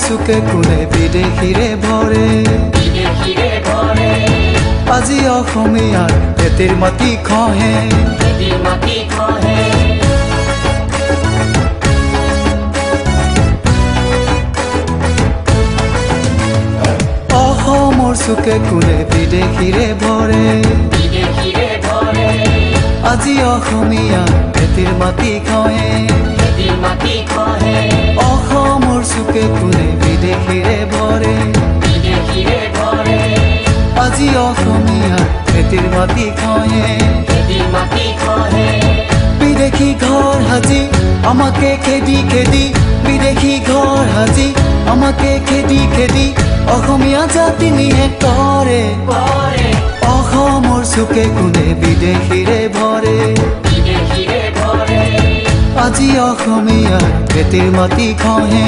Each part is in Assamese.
চুকে কোনে বিদেশীৰে ভৰে আজি অসমীয়াৰ খেতিৰ মাটি খহে অসমৰ চুকে কোনে বিদেশীৰে ভৰে আজি অসমীয়াৰ খেতিৰ মাটি খহে অসমৰ চুকে কোনে বিদেশীৰে ভৰে আজি অসমীয়াৰ খেতিৰ মাটি খহে বিদেশী ঘৰ সাজি আমাকে খেদি খেদি বিদেশী ঘৰ সাজি আমাকে খেদি খেদি অসমীয়া জাতি নিহে কৰে অসমৰ চুকে কোনে বিদেশীৰে ভৰে আজি অসমীয়াৰ খেতিৰ মাটি খহে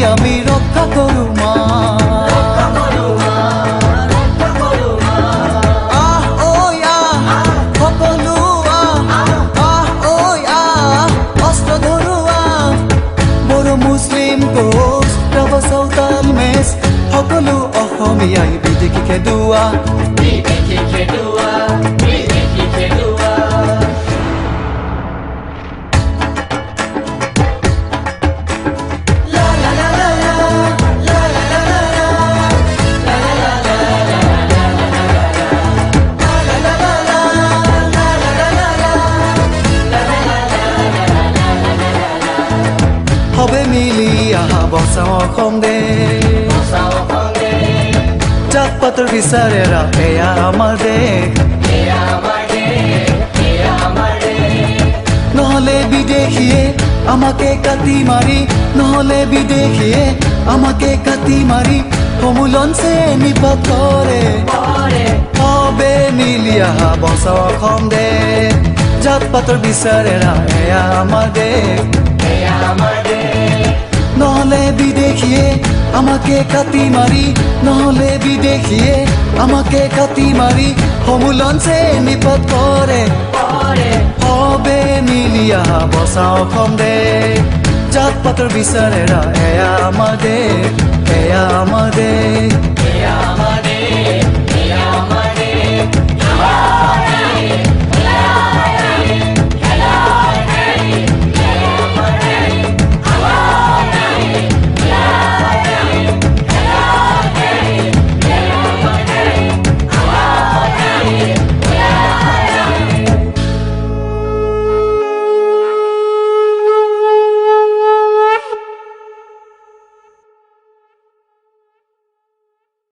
আমি ৰক্ষা কৰো মা সকলো অস্ত্ৰ ধৰোৱা বড়ো মুছলিম কোচ ৰাভা চাওতাল মেচ সকলো অসমীয়াই বিদেশী খেদোৱা সবে মিলি আহা বচাও অসম দেশ জাত পাতৰ বিচাৰেৰা এয়া আমাৰ দেশ নহলে বিদেশীয়ে আমাকে কাটি মাৰি নহলে বিদেশীয়ে আমাকে কাটি মাৰি সমুলন নিপাত কৰে সবে মিলি আহা বচাও অসম দেশ জাত পাতৰ বিচাৰেৰা এয়া আমাৰ দেশ নহলে বিদেশীয়ে আমাকে কাটি মাৰি নহলে বিদেশীয়ে আমাকে কাটি মাৰি সমুলন নিপাত কৰে সবে মিলি আহা বচাও অসম দেশ জাত পাতৰ বিচাৰেৰা এয়া আমাৰ দেশ এয়া আমাৰ দেশ